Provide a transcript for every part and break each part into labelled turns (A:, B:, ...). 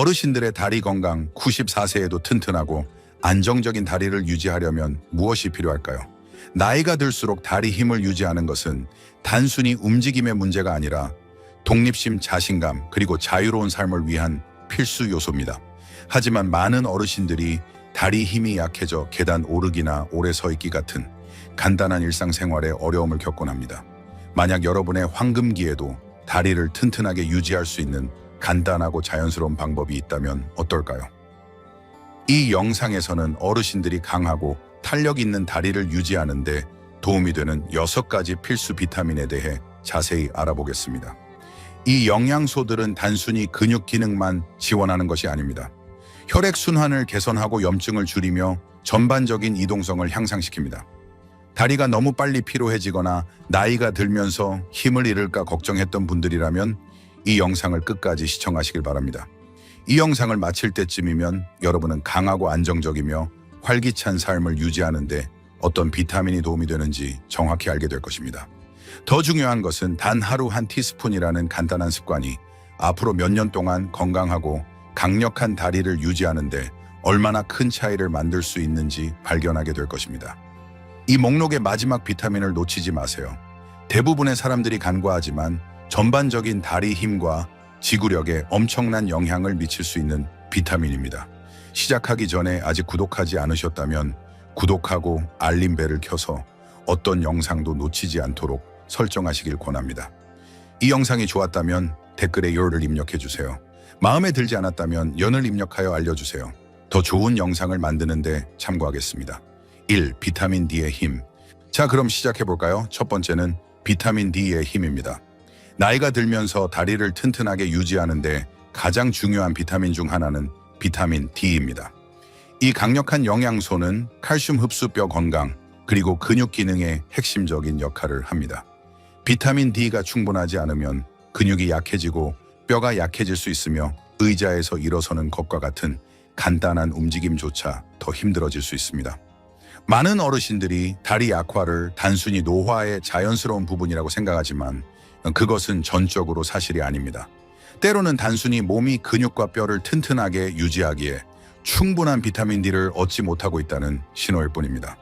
A: 어르신들의 다리 건강 94세에도 튼튼하고 안정적인 다리를 유지하려면 무엇이 필요할까요? 나이가 들수록 다리 힘을 유지하는 것은 단순히 움직임의 문제가 아니라 독립심, 자신감, 그리고 자유로운 삶을 위한 필수 요소입니다. 하지만 많은 어르신들이 다리 힘이 약해져 계단 오르기나 오래 서 있기 같은 간단한 일상생활에 어려움을 겪곤 합니다. 만약 여러분의 황금기에도 다리를 튼튼하게 유지할 수 있는 간단하고 자연스러운 방법이 있다면 어떨까요? 이 영상에서는 어르신들이 강하고 탄력 있는 다리를 유지하는 데 도움이 되는 6가지 필수 비타민에 대해 자세히 알아보겠습니다. 이 영양소들은 단순히 근육 기능만 지원하는 것이 아닙니다. 혈액순환을 개선하고 염증을 줄이며 전반적인 이동성을 향상시킵니다. 다리가 너무 빨리 피로해지거나 나이가 들면서 힘을 잃을까 걱정했던 분들이라면 이 영상을 끝까지 시청하시길 바랍니다. 이 영상을 마칠 때쯤이면 여러분은 강하고 안정적이며 활기찬 삶을 유지하는 데 어떤 비타민이 도움이 되는지 정확히 알게 될 것입니다. 더 중요한 것은 단 하루 한 티스푼이라는 간단한 습관이 앞으로 몇 년 동안 건강하고 강력한 다리를 유지하는 데 얼마나 큰 차이를 만들 수 있는지 발견하게 될 것입니다. 이 목록의 마지막 비타민을 놓치지 마세요. 대부분의 사람들이 간과하지만 전반적인 다리 힘과 지구력에 엄청난 영향을 미칠 수 있는 비타민입니다. 시작하기 전에 아직 구독하지 않으셨다면 구독하고 알림벨을 켜서 어떤 영상도 놓치지 않도록 설정하시길 권합니다. 이 영상이 좋았다면 댓글에 열을 입력해주세요. 마음에 들지 않았다면 연을 입력하여 알려주세요. 더 좋은 영상을 만드는 데 참고하겠습니다. 1. 비타민 D의 힘. 자, 그럼 시작해볼까요? 첫 번째는 비타민 D의 힘입니다. 나이가 들면서 다리를 튼튼하게 유지하는데 가장 중요한 비타민 중 하나는 비타민 D입니다. 이 강력한 영양소는 칼슘 흡수, 뼈 건강, 그리고 근육 기능에 핵심적인 역할을 합니다. 비타민 D가 충분하지 않으면 근육이 약해지고 뼈가 약해질 수 있으며 의자에서 일어서는 것과 같은 간단한 움직임조차 더 힘들어질 수 있습니다. 많은 어르신들이 다리 약화를 단순히 노화의 자연스러운 부분이라고 생각하지만 그것은 전적으로 사실이 아닙니다. 때로는 단순히 몸이 근육과 뼈를 튼튼하게 유지하기에 충분한 비타민 D를 얻지 못하고 있다는 신호일 뿐입니다.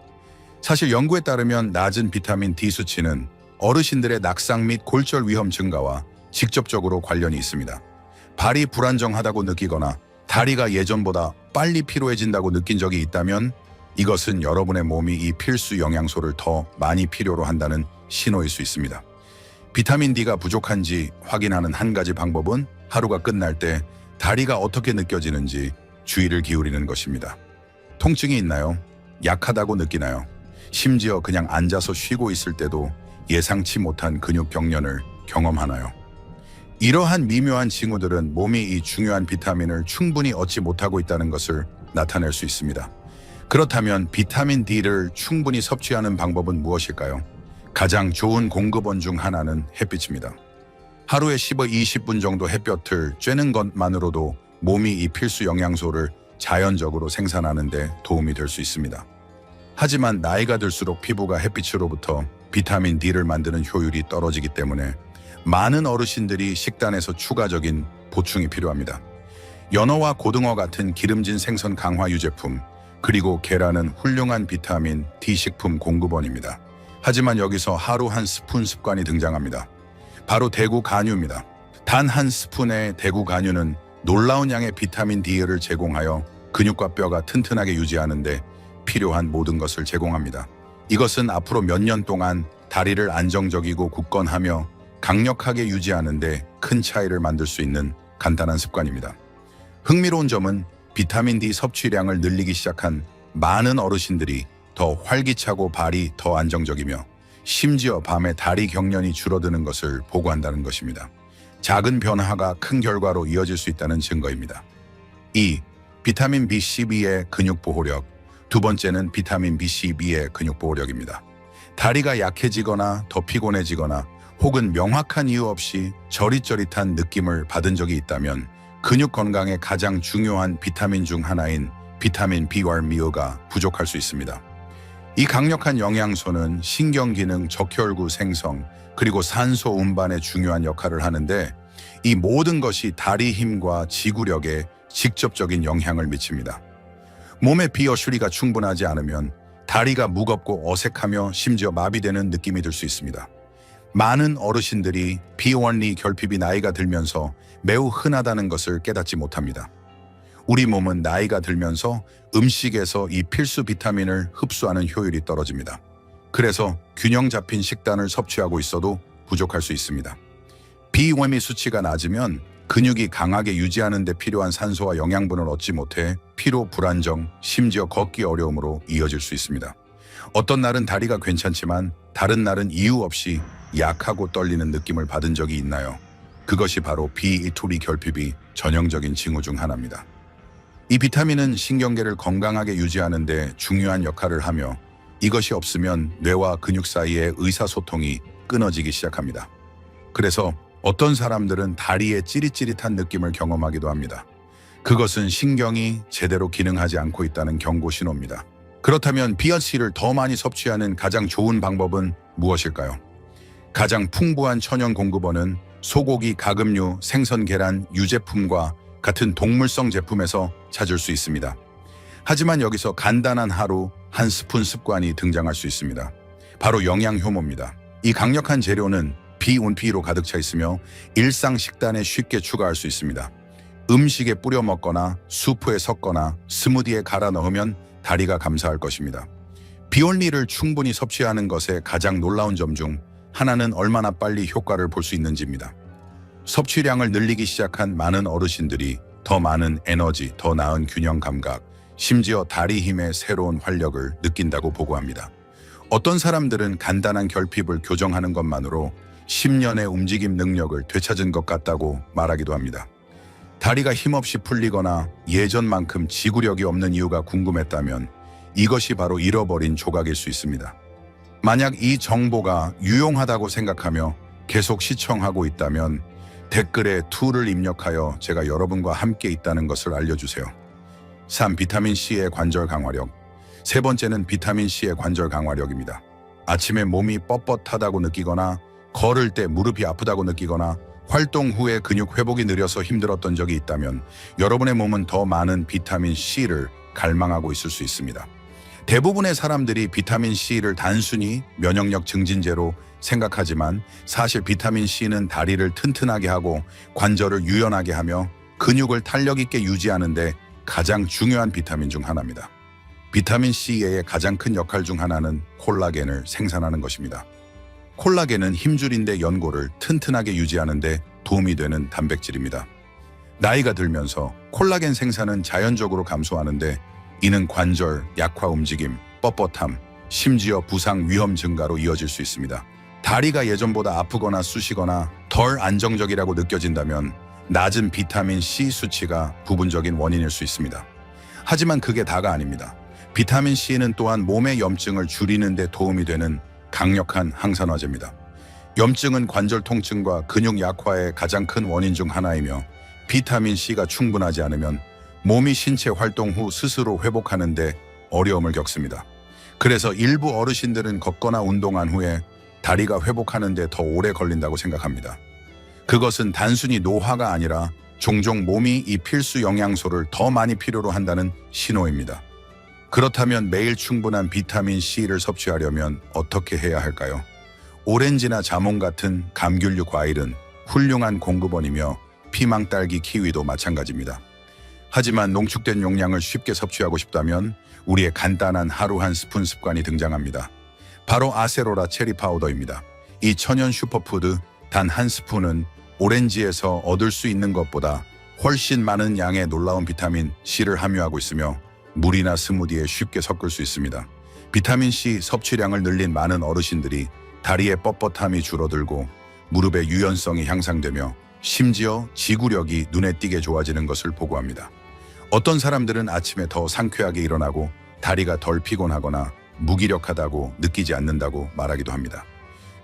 A: 사실 연구에 따르면 낮은 비타민 D 수치는 어르신들의 낙상 및 골절 위험 증가와 직접적으로 관련이 있습니다. 발이 불안정하다고 느끼거나 다리가 예전보다 빨리 피로해진다고 느낀 적이 있다면 이것은 여러분의 몸이 이 필수 영양소를 더 많이 필요로 한다는 신호일 수 있습니다. 비타민 D가 부족한지 확인하는 한 가지 방법은 하루가 끝날 때 다리가 어떻게 느껴지는지 주의를 기울이는 것입니다. 통증이 있나요? 약하다고 느끼나요? 심지어 그냥 앉아서 쉬고 있을 때도 예상치 못한 근육 경련을 경험하나요? 이러한 미묘한 징후들은 몸이 이 중요한 비타민을 충분히 얻지 못하고 있다는 것을 나타낼 수 있습니다. 그렇다면 비타민 D를 충분히 섭취하는 방법은 무엇일까요? 가장 좋은 공급원 중 하나는 햇빛입니다. 하루에 20분 정도 햇볕을 쬐는 것만으로도 몸이 이 필수 영양소를 자연적으로 생산하는 데 도움이 될 수 있습니다. 하지만 나이가 들수록 피부가 햇빛으로부터 비타민 D를 만드는 효율이 떨어지기 때문에 많은 어르신들이 식단에서 추가적인 보충이 필요합니다. 연어와 고등어 같은 기름진 생선 강화 유제품, 그리고 계란은 훌륭한 비타민 D 식품 공급원입니다. 하지만 여기서 하루 한 스푼 습관이 등장합니다. 바로 대구 간유입니다. 단 한 스푼의 대구 간유는 놀라운 양의 비타민 D를 제공하여 근육과 뼈가 튼튼하게 유지하는 데 필요한 모든 것을 제공합니다. 이것은 앞으로 몇 년 동안 다리를 안정적이고 굳건하며 강력하게 유지하는 데 큰 차이를 만들 수 있는 간단한 습관입니다. 흥미로운 점은 비타민 D 섭취량을 늘리기 시작한 많은 어르신들이 더 활기차고 발이 더 안정적이며 심지어 밤에 다리 경련이 줄어드는 것을 보고한다는 것입니다. 작은 변화가 큰 결과로 이어질 수 있다는 증거입니다. 2. 비타민 B12의 근육 보호력. 두 번째는 비타민 B12의 근육 보호력입니다. 다리가 약해지거나 더 피곤해지거나 혹은 명확한 이유 없이 저릿저릿한 느낌을 받은 적이 있다면 근육 건강에 가장 중요한 비타민 중 하나인 비타민 B12가 부족할 수 있습니다. 이 강력한 영양소는 신경기능, 적혈구 생성, 그리고 산소 운반에 중요한 역할을 하는데 이 모든 것이 다리 힘과 지구력에 직접적인 영향을 미칩니다. 몸의 비어슈리가 충분하지 않으면 다리가 무겁고 어색하며 심지어 마비되는 느낌이 들 수 있습니다. 많은 어르신들이 비원리 결핍이 나이가 들면서 매우 흔하다는 것을 깨닫지 못합니다. 우리 몸은 나이가 들면서 음식에서 이 필수 비타민을 흡수하는 효율이 떨어집니다. 그래서 균형 잡힌 식단을 섭취하고 있어도 부족할 수 있습니다. 비원리 수치가 낮으면 근육이 강하게 유지하는 데 필요한 산소와 영양분을 얻지 못해 피로, 불안정, 심지어 걷기 어려움으로 이어질 수 있습니다. 어떤 날은 다리가 괜찮지만 다른 날은 이유 없이 약하고 떨리는 느낌을 받은 적이 있나요? 그것이 바로 비이토리 결핍이 전형적인 징후 중 하나입니다. 이 비타민은 신경계를 건강하게 유지하는 데 중요한 역할을 하며 이것이 없으면 뇌와 근육 사이의 의사소통이 끊어지기 시작합니다. 그래서 어떤 사람들은 다리에 찌릿찌릿한 느낌을 경험하기도 합니다. 그것은 신경이 제대로 기능하지 않고 있다는 경고 신호입니다. 그렇다면 BRC를 더 많이 섭취하는 가장 좋은 방법은 무엇일까요? 가장 풍부한 천연 공급원은 소고기, 가금류, 생선, 계란, 유제품과 같은 동물성 제품에서 찾을 수 있습니다. 하지만 여기서 간단한 하루 한 스푼 습관이 등장할 수 있습니다. 바로 영양 효모입니다. 이 강력한 재료는 비온피로 가득 차 있으며 일상 식단에 쉽게 추가할 수 있습니다. 음식에 뿌려 먹거나 수프에 섞거나 스무디에 갈아 넣으면 다리가 감사할 것입니다. 비온리를 충분히 섭취하는 것의 가장 놀라운 점 중 하나는 얼마나 빨리 효과를 볼 수 있는지입니다. 섭취량을 늘리기 시작한 많은 어르신들이 더 많은 에너지, 더 나은 균형 감각, 심지어 다리 힘의 새로운 활력을 느낀다고 보고합니다. 어떤 사람들은 간단한 결핍을 교정하는 것만으로 10년의 움직임 능력을 되찾은 것 같다고 말하기도 합니다. 다리가 힘없이 풀리거나 예전만큼 지구력이 없는 이유가 궁금했다면 이것이 바로 잃어버린 조각일 수 있습니다. 만약 이 정보가 유용하다고 생각하며 계속 시청하고 있다면 댓글에 2를 입력하여 제가 여러분과 함께 있다는 것을 알려주세요. 3. 비타민C의 관절 강화력. 세 번째는 비타민C의 관절 강화력입니다. 아침에 몸이 뻣뻣하다고 느끼거나 걸을 때 무릎이 아프다고 느끼거나 활동 후에 근육 회복이 느려서 힘들었던 적이 있다면 여러분의 몸은 더 많은 비타민C를 갈망하고 있을 수 있습니다. 대부분의 사람들이 비타민C를 단순히 면역력 증진제로 생각하지만 사실 비타민C는 다리를 튼튼하게 하고 관절을 유연하게 하며 근육을 탄력 있게 유지하는 데 가장 중요한 비타민 중 하나입니다. 비타민C의 가장 큰 역할 중 하나는 콜라겐을 생산하는 것입니다. 콜라겐은 힘줄인대 연골을 튼튼하게 유지하는 데 도움이 되는 단백질입니다. 나이가 들면서 콜라겐 생산은 자연적으로 감소하는데 이는 관절, 약화 움직임, 뻣뻣함, 심지어 부상 위험 증가로 이어질 수 있습니다. 다리가 예전보다 아프거나 쑤시거나 덜 안정적이라고 느껴진다면 낮은 비타민C 수치가 부분적인 원인일 수 있습니다. 하지만 그게 다가 아닙니다. 비타민C는 또한 몸의 염증을 줄이는 데 도움이 되는 강력한 항산화제입니다. 염증은 관절 통증과 근육 약화의 가장 큰 원인 중 하나이며 비타민C가 충분하지 않으면 몸이 신체 활동 후 스스로 회복하는 데 어려움을 겪습니다. 그래서 일부 어르신들은 걷거나 운동한 후에 다리가 회복하는 데 더 오래 걸린다고 생각합니다. 그것은 단순히 노화가 아니라 종종 몸이 이 필수 영양소를 더 많이 필요로 한다는 신호입니다. 그렇다면 매일 충분한 비타민C를 섭취하려면 어떻게 해야 할까요? 오렌지나 자몽 같은 감귤류 과일은 훌륭한 공급원이며 피망, 딸기, 키위도 마찬가지입니다. 하지만 농축된 용량을 쉽게 섭취하고 싶다면 우리의 간단한 하루 한 스푼 습관이 등장합니다. 바로 아세로라 체리 파우더입니다. 이 천연 슈퍼푸드 단 한 스푼은 오렌지에서 얻을 수 있는 것보다 훨씬 많은 양의 놀라운 비타민 C를 함유하고 있으며 물이나 스무디에 쉽게 섞을 수 있습니다. 비타민 C 섭취량을 늘린 많은 어르신들이 다리의 뻣뻣함이 줄어들고 무릎의 유연성이 향상되며 심지어 지구력이 눈에 띄게 좋아지는 것을 보고합니다. 어떤 사람들은 아침에 더 상쾌하게 일어나고 다리가 덜 피곤하거나 무기력하다고 느끼지 않는다고 말하기도 합니다.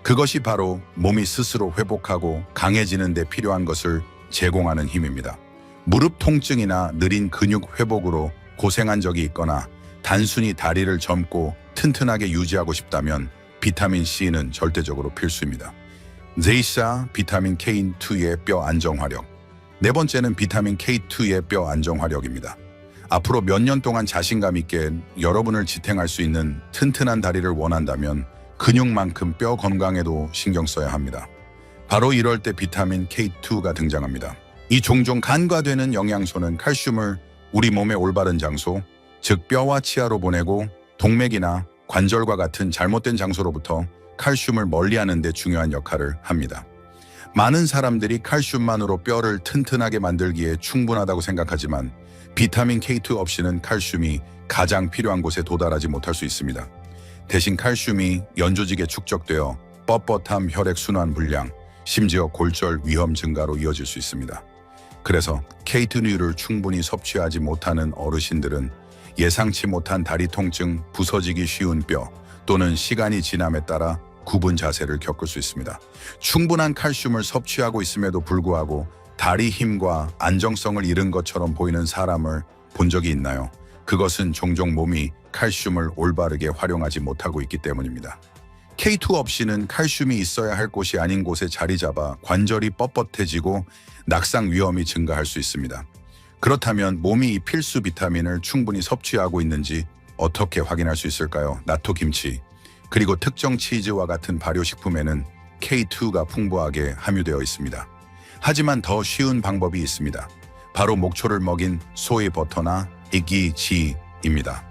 A: 그것이 바로 몸이 스스로 회복하고 강해지는 데 필요한 것을 제공하는 힘입니다. 무릎 통증이나 느린 근육 회복으로 고생한 적이 있거나 단순히 다리를 젊고 튼튼하게 유지하고 싶다면 비타민 C는 절대적으로 필수입니다. 제이사 비타민 K2의 뼈 안정화력. 네 번째는 비타민 K2의 뼈 안정화력입니다. 앞으로 몇 년 동안 자신감 있게 여러분을 지탱할 수 있는 튼튼한 다리를 원한다면 근육만큼 뼈 건강에도 신경 써야 합니다. 바로 이럴 때 비타민 K2가 등장합니다. 이 종종 간과되는 영양소는 칼슘을 우리 몸의 올바른 장소, 즉 뼈와 치아로 보내고 동맥이나 관절과 같은 잘못된 장소로부터 칼슘을 멀리하는 데 중요한 역할을 합니다. 많은 사람들이 칼슘만으로 뼈를 튼튼하게 만들기에 충분하다고 생각하지만 비타민 K2 없이는 칼슘이 가장 필요한 곳에 도달하지 못할 수 있습니다. 대신 칼슘이 연조직에 축적되어 뻣뻣함, 혈액순환 불량, 심지어 골절 위험 증가로 이어질 수 있습니다. 그래서 K2류를 충분히 섭취하지 못하는 어르신들은 예상치 못한 다리 통증, 부서지기 쉬운 뼈 또는 시간이 지남에 따라 굽은 자세를 겪을 수 있습니다. 충분한 칼슘을 섭취하고 있음에도 불구하고 다리 힘과 안정성을 잃은 것처럼 보이는 사람을 본 적이 있나요? 그것은 종종 몸이 칼슘을 올바르게 활용하지 못하고 있기 때문입니다. K2 없이는 칼슘이 있어야 할 곳이 아닌 곳에 자리 잡아 관절이 뻣뻣해지고 낙상 위험이 증가할 수 있습니다. 그렇다면 몸이 이 필수 비타민을 충분히 섭취하고 있는지 어떻게 확인할 수 있을까요? 나토 김치, 그리고 특정 치즈와 같은 발효식품에는 K2가 풍부하게 함유되어 있습니다. 하지만 더 쉬운 방법이 있습니다. 바로 목초를 먹인 소이 버터나 이기지입니다.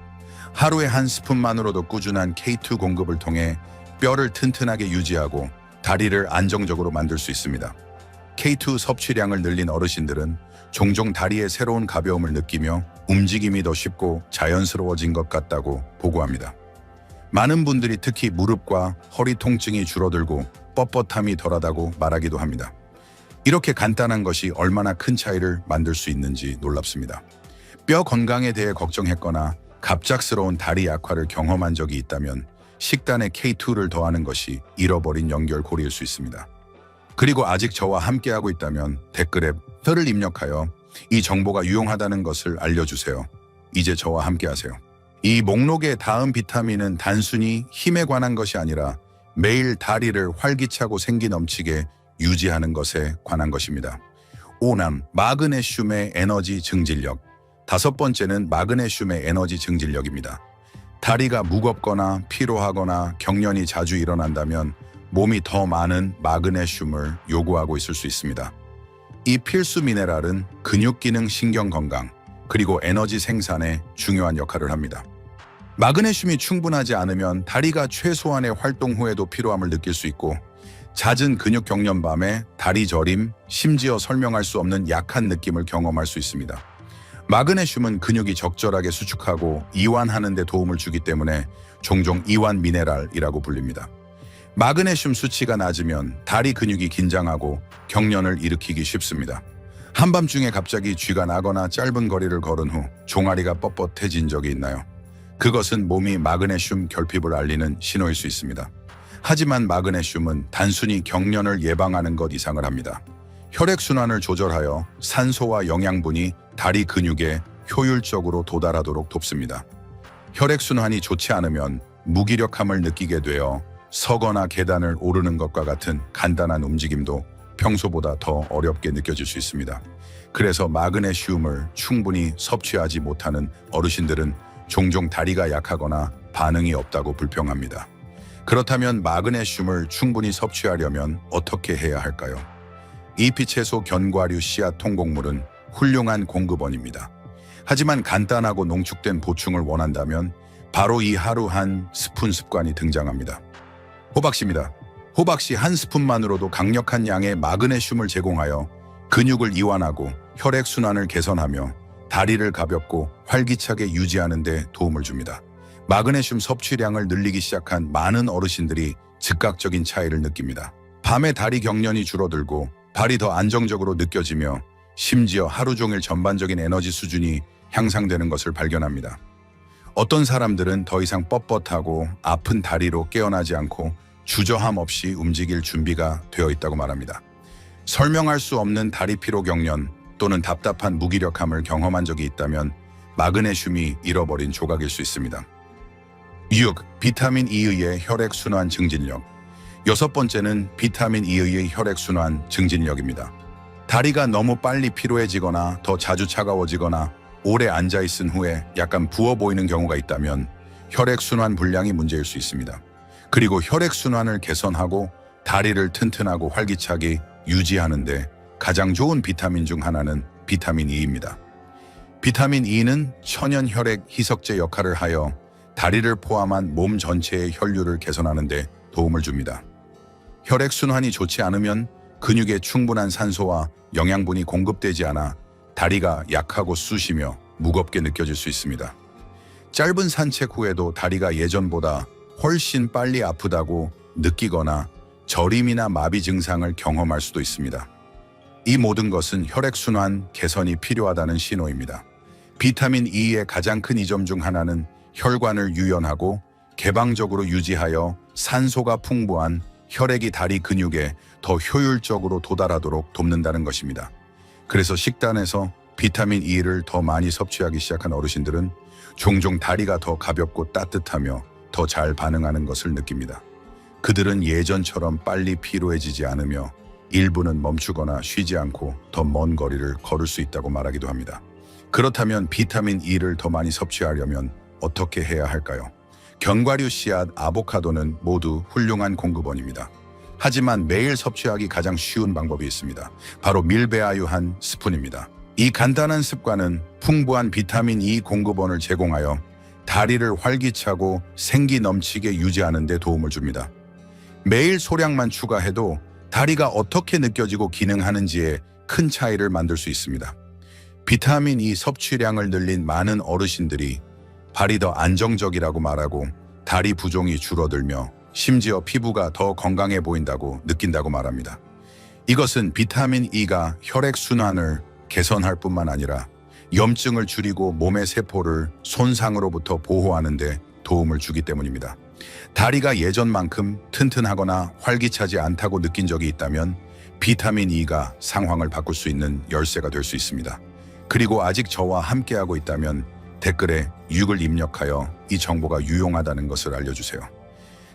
A: 하루에 한 스푼만으로도 꾸준한 K2 공급을 통해 뼈를 튼튼하게 유지하고 다리를 안정적으로 만들 수 있습니다. K2 섭취량을 늘린 어르신들은 종종 다리에 새로운 가벼움을 느끼며 움직임이 더 쉽고 자연스러워진 것 같다고 보고합니다. 많은 분들이 특히 무릎과 허리 통증이 줄어들고 뻣뻣함이 덜하다고 말하기도 합니다. 이렇게 간단한 것이 얼마나 큰 차이를 만들 수 있는지 놀랍습니다. 뼈 건강에 대해 걱정했거나 갑작스러운 다리 약화를 경험한 적이 있다면 식단에 K2를 더하는 것이 잃어버린 연결고리일 수 있습니다. 그리고 아직 저와 함께하고 있다면 댓글에 뼈를 입력하여 이 정보가 유용하다는 것을 알려주세요. 이제 저와 함께하세요. 이 목록의 다음 비타민은 단순히 힘에 관한 것이 아니라 매일 다리를 활기차고 생기 넘치게 유지하는 것에 관한 것입니다. 5남, 마그네슘의 에너지 증진력. 다섯 번째는 마그네슘의 에너지 증진력입니다. 다리가 무겁거나 피로하거나 경련이 자주 일어난다면 몸이 더 많은 마그네슘을 요구하고 있을 수 있습니다. 이 필수 미네랄은 근육 기능, 신경 건강, 그리고 에너지 생산에 중요한 역할을 합니다. 마그네슘이 충분하지 않으면 다리가 최소한의 활동 후에도 피로함을 느낄 수 있고 잦은 근육 경련밤에 다리 저림, 심지어 설명할 수 없는 약한 느낌을 경험할 수 있습니다. 마그네슘은 근육이 적절하게 수축하고 이완하는 데 도움을 주기 때문에 종종 이완 미네랄이라고 불립니다. 마그네슘 수치가 낮으면 다리 근육이 긴장하고 경련을 일으키기 쉽습니다. 한밤중에 갑자기 쥐가 나거나 짧은 거리를 걸은 후 종아리가 뻣뻣해진 적이 있나요? 그것은 몸이 마그네슘 결핍을 알리는 신호일 수 있습니다. 하지만 마그네슘은 단순히 경련을 예방하는 것 이상을 합니다. 혈액순환을 조절하여 산소와 영양분이 다리 근육에 효율적으로 도달하도록 돕습니다. 혈액순환이 좋지 않으면 무기력함을 느끼게 되어 서거나 계단을 오르는 것과 같은 간단한 움직임도 평소보다 더 어렵게 느껴질 수 있습니다. 그래서 마그네슘을 충분히 섭취하지 못하는 어르신들은 종종 다리가 약하거나 반응이 없다고 불평합니다. 그렇다면 마그네슘을 충분히 섭취하려면 어떻게 해야 할까요? 잎이채소, 견과류, 씨앗, 통곡물은 훌륭한 공급원입니다. 하지만 간단하고 농축된 보충을 원한다면 바로 이 하루 한 스푼 습관이 등장합니다. 호박씨입니다. 호박씨 한 스푼만으로도 강력한 양의 마그네슘을 제공하여 근육을 이완하고 혈액순환을 개선하며 다리를 가볍고 활기차게 유지하는 데 도움을 줍니다. 마그네슘 섭취량을 늘리기 시작한 많은 어르신들이 즉각적인 차이를 느낍니다. 밤에 다리 경련이 줄어들고 발이 더 안정적으로 느껴지며 심지어 하루 종일 전반적인 에너지 수준이 향상되는 것을 발견합니다. 어떤 사람들은 더 이상 뻣뻣하고 아픈 다리로 깨어나지 않고 주저함 없이 움직일 준비가 되어 있다고 말합니다. 설명할 수 없는 다리 피로 경련 또는 답답한 무기력함을 경험한 적이 있다면 마그네슘이 잃어버린 조각일 수 있습니다. 6. 비타민 E의 혈액순환 증진력. 여섯 번째는 비타민 E의 혈액순환 증진력입니다. 다리가 너무 빨리 피로해지거나 더 자주 차가워지거나 오래 앉아있은 후에 약간 부어 보이는 경우가 있다면 혈액순환 불량이 문제일 수 있습니다. 그리고 혈액순환을 개선하고 다리를 튼튼하고 활기차게 유지하는데 가장 좋은 비타민 중 하나는 비타민 E입니다. 비타민 E는 천연 혈액 희석제 역할을 하여 다리를 포함한 몸 전체의 혈류를 개선하는 데 도움을 줍니다. 혈액순환이 좋지 않으면 근육에 충분한 산소와 영양분이 공급되지 않아 다리가 약하고 쑤시며 무겁게 느껴질 수 있습니다. 짧은 산책 후에도 다리가 예전보다 훨씬 빨리 아프다고 느끼거나 저림이나 마비 증상을 경험할 수도 있습니다. 이 모든 것은 혈액순환 개선이 필요하다는 신호입니다. 비타민 E의 가장 큰 이점 중 하나는 혈관을 유연하고 개방적으로 유지하여 산소가 풍부한 혈액이 다리 근육에 더 효율적으로 도달하도록 돕는다는 것입니다. 그래서 식단에서 비타민 E를 더 많이 섭취하기 시작한 어르신들은 종종 다리가 더 가볍고 따뜻하며 더 잘 반응하는 것을 느낍니다. 그들은 예전처럼 빨리 피로해지지 않으며 일부는 멈추거나 쉬지 않고 더 먼 거리를 걸을 수 있다고 말하기도 합니다. 그렇다면 비타민 E를 더 많이 섭취하려면 어떻게 해야 할까요? 견과류, 씨앗, 아보카도는 모두 훌륭한 공급원입니다. 하지만 매일 섭취하기 가장 쉬운 방법이 있습니다. 바로 밀배아유 한 스푼입니다. 이 간단한 습관은 풍부한 비타민 E 공급원을 제공하여 다리를 활기차고 생기 넘치게 유지하는 데 도움을 줍니다. 매일 소량만 추가해도 다리가 어떻게 느껴지고 기능하는지에 큰 차이를 만들 수 있습니다. 비타민 E 섭취량을 늘린 많은 어르신들이 발이 더 안정적이라고 말하고 다리 부종이 줄어들며 심지어 피부가 더 건강해 보인다고 느낀다고 말합니다. 이것은 비타민 E가 혈액순환을 개선할 뿐만 아니라 염증을 줄이고 몸의 세포를 손상으로부터 보호하는 데 도움을 주기 때문입니다. 다리가 예전만큼 튼튼하거나 활기차지 않다고 느낀 적이 있다면 비타민 E가 상황을 바꿀 수 있는 열쇠가 될 수 있습니다. 그리고 아직 저와 함께하고 있다면 댓글에 6을 입력하여 이 정보가 유용하다는 것을 알려주세요.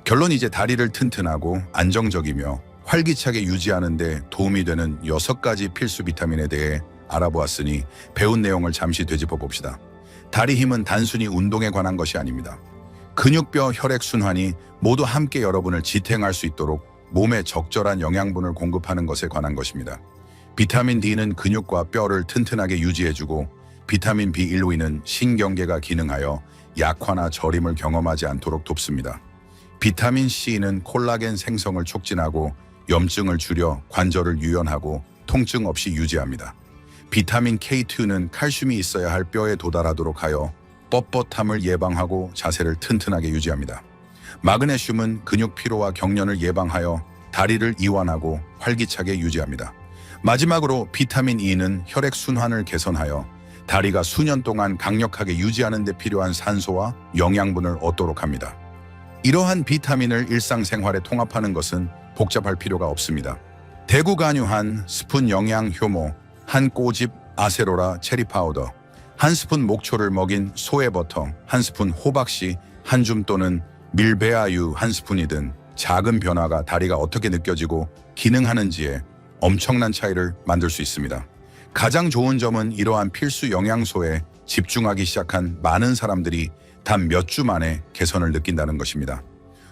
A: 결론, 이제 다리를 튼튼하고 안정적이며 활기차게 유지하는 데 도움이 되는 6가지 필수 비타민에 대해 알아보았으니 배운 내용을 잠시 되짚어 봅시다. 다리 힘은 단순히 운동에 관한 것이 아닙니다. 근육뼈, 혈액순환이 모두 함께 여러분을 지탱할 수 있도록 몸에 적절한 영양분을 공급하는 것에 관한 것입니다. 비타민 D는 근육과 뼈를 튼튼하게 유지해주고 비타민 B1, 2는 신경계가 기능하여 약화나 저림을 경험하지 않도록 돕습니다. 비타민 C는 콜라겐 생성을 촉진하고 염증을 줄여 관절을 유연하고 통증 없이 유지합니다. 비타민 K2는 칼슘이 있어야 할 뼈에 도달하도록 하여 뻣뻣함을 예방하고 자세를 튼튼하게 유지합니다. 마그네슘은 근육 피로와 경련을 예방하여 다리를 이완하고 활기차게 유지합니다. 마지막으로 비타민 E는 혈액순환을 개선하여 다리가 수년 동안 강력하게 유지하는 데 필요한 산소와 영양분을 얻도록 합니다. 이러한 비타민을 일상생활에 통합하는 것은 복잡할 필요가 없습니다. 대구 간유 한 스푼, 영양 효모 한 꼬집, 아세로라 체리 파우더 한 스푼, 목초를 먹인 소의 버터 한 스푼, 호박씨 한 줌 또는 밀배아유 한 스푼이든 작은 변화가 다리가 어떻게 느껴지고 기능하는지에 엄청난 차이를 만들 수 있습니다. 가장 좋은 점은 이러한 필수 영양소에 집중하기 시작한 많은 사람들이 단 몇 주 만에 개선을 느낀다는 것입니다.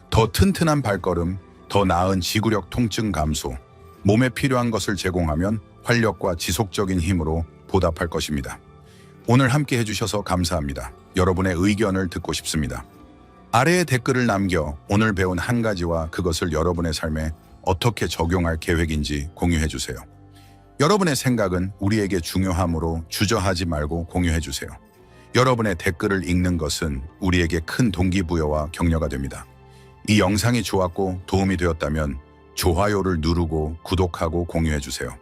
A: 더 튼튼한 발걸음, 더 나은 지구력 통증 감소, 몸에 필요한 것을 제공하면 활력과 지속적인 힘으로 보답할 것입니다. 오늘 함께 해주셔서 감사합니다. 여러분의 의견을 듣고 싶습니다. 아래에 댓글을 남겨 오늘 배운 한 가지와 그것을 여러분의 삶에 어떻게 적용할 계획인지 공유해주세요. 여러분의 생각은 우리에게 중요하므로 주저하지 말고 공유해주세요. 여러분의 댓글을 읽는 것은 우리에게 큰 동기부여와 격려가 됩니다. 이 영상이 좋았고 도움이 되었다면 좋아요를 누르고 구독하고 공유해주세요.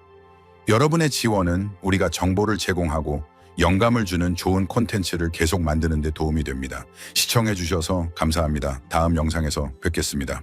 A: 여러분의 지원은 우리가 정보를 제공하고 영감을 주는 좋은 콘텐츠를 계속 만드는 데 도움이 됩니다. 시청해주셔서 감사합니다. 다음 영상에서 뵙겠습니다.